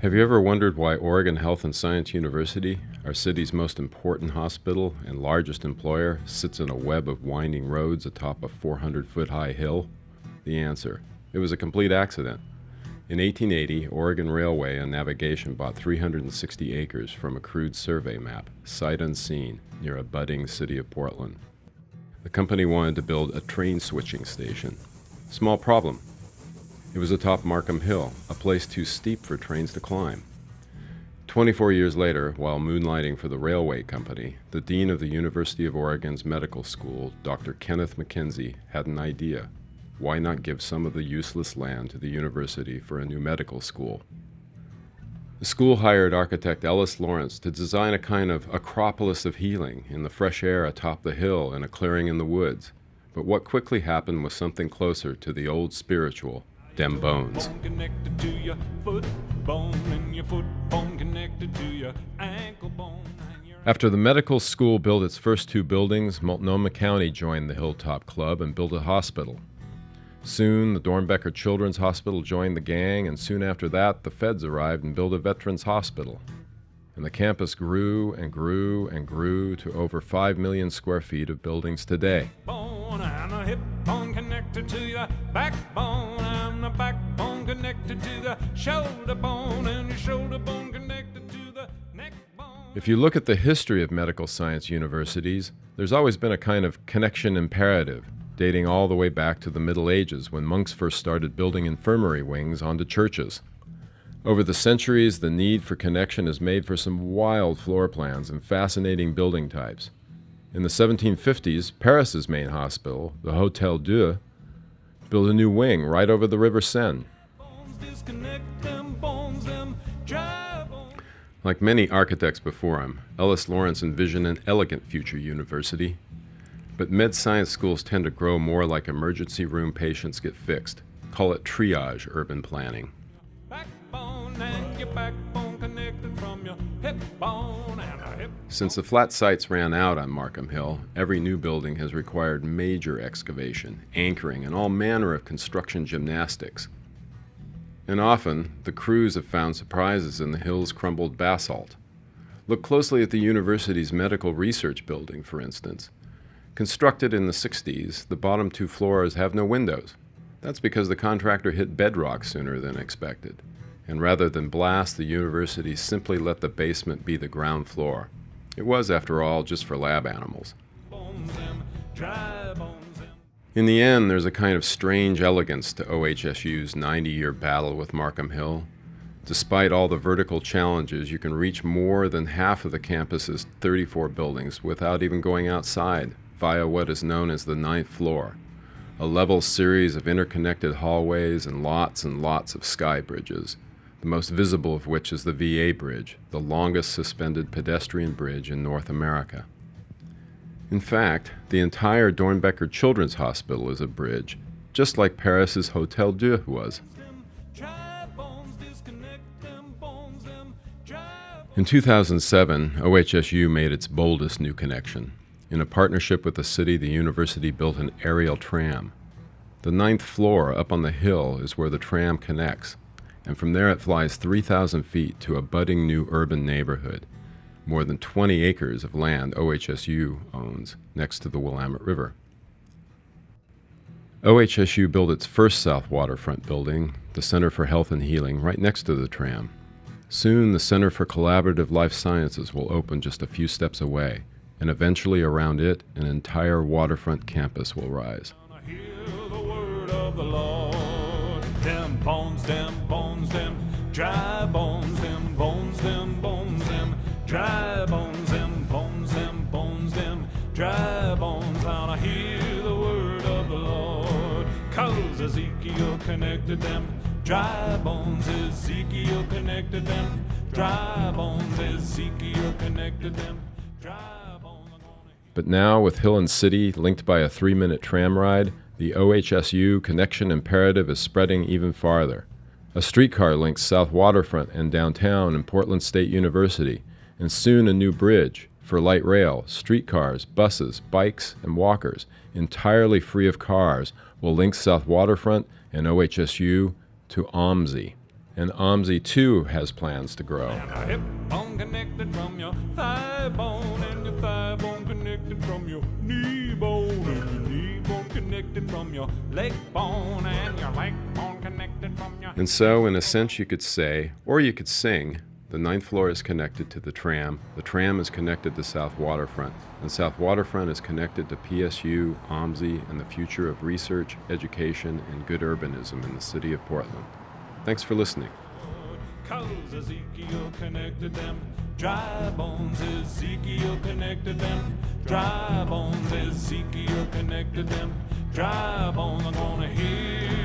Have you ever wondered why Oregon Health and Science University, our city's most important hospital and largest employer, sits in a web of winding roads atop a 400-foot-high hill? The answer: it was a complete accident. In 1880, Oregon Railway and Navigation bought 360 acres from a crude survey map, sight unseen, near a budding city of Portland. The company wanted to build a train switching station. Small problem. It was atop Markham Hill, a place too steep for trains to climb. 24 years later, while moonlighting for the railway company, the dean of the University of Oregon's medical school, Dr. Kenneth McKenzie, had an idea. Why not give some of the useless land to the university for a new medical school? The school hired architect Ellis Lawrence to design a kind of acropolis of healing in the fresh air atop the hill in a clearing in the woods. But what quickly happened was something closer to the old spiritual, them bones. Connected to your foot bone, and your foot bone connected to your ankle bone. After the medical school built its first two buildings, Multnomah County joined the Hilltop Club and built a hospital. Soon, the Dornbecker Children's Hospital joined the gang, and soon after that, the feds arrived and built a veterans hospital. And the campus grew and grew and grew to over 5 million square feet of buildings today. Bone and a hip bone connected to your backbone, and the backbone connected to the shoulder bone, and your shoulder bone connected to the neck bone. If you look at the history of medical science universities, there's always been a kind of connection imperative, dating all the way back to the Middle Ages when monks first started building infirmary wings onto churches. Over the centuries, the need for connection has made for some wild floor plans and fascinating building types. In the 1750s, Paris's main hospital, the Hôtel Dieu, built a new wing right over the River Seine. Like many architects before him, Ellis Lawrence envisioned an elegant future university. But med science schools tend to grow more like emergency room patients get fixed. Call it triage urban planning. Since the flat sites ran out on Markham Hill, every new building has required major excavation, anchoring, and all manner of construction gymnastics. And often, the crews have found surprises in the hill's crumbled basalt. Look closely at the university's medical research building, for instance. Constructed in the 60s, the bottom two floors have no windows. That's because the contractor hit bedrock sooner than expected. And rather than blast, the university simply let the basement be the ground floor. It was, after all, just for lab animals. In the end, there's a kind of strange elegance to OHSU's 90-year battle with Markham Hill. Despite all the vertical challenges, you can reach more than half of the campus's 34 buildings without even going outside, via what is known as the 9th floor, a level series of interconnected hallways and lots of sky bridges, the most visible of which is the VA Bridge, the longest suspended pedestrian bridge in North America. In fact, the entire Dornbecker Children's Hospital is a bridge, just like Paris's Hôtel Dieu was. In 2007, OHSU made its boldest new connection. In a partnership with the city, the university built an aerial tram. The 9th floor up on the hill is where the tram connects, and from there it flies 3,000 feet to a budding new urban neighborhood, more than 20 acres of land OHSU owns next to the Willamette River. OHSU built its first south waterfront building, the Center for Health and Healing, right next to the tram. Soon, the Center for Collaborative Life Sciences will open just a few steps away, and eventually around it, an entire waterfront campus will rise. Them bones, them dry bones, them bones, them dry bones, them bones, them dry bones. Wanna hear the word of the Lord, 'cause Ezekiel connected them dry bones. Ezekiel connected them dry bones. Ezekiel connected them dry bones. But now, with Hill and City linked by a 3-minute tram ride, the OHSU connection imperative is spreading even farther. A streetcar links South Waterfront and downtown and Portland State University, and soon a new bridge for light rail, streetcars, buses, bikes, and walkers, entirely free of cars, will link South Waterfront and OHSU to OMSI. And OMSI too has plans to grow. And a hip bone connected from your thigh bone, and your thigh bone connected from your knee bone, and your knee bone connected from your leg bone, and your leg bone connected from your... And so, in a sense, you could say, or you could sing, the 9th floor is connected to the tram is connected to South Waterfront, and South Waterfront is connected to PSU, OMSI, and the future of research, education, and good urbanism in the city of Portland. Thanks for listening. 'Cause Ezekiel connected them dry bones, Ezekiel connected them dry bones, Ezekiel connected them dry bones. I'm gonna hear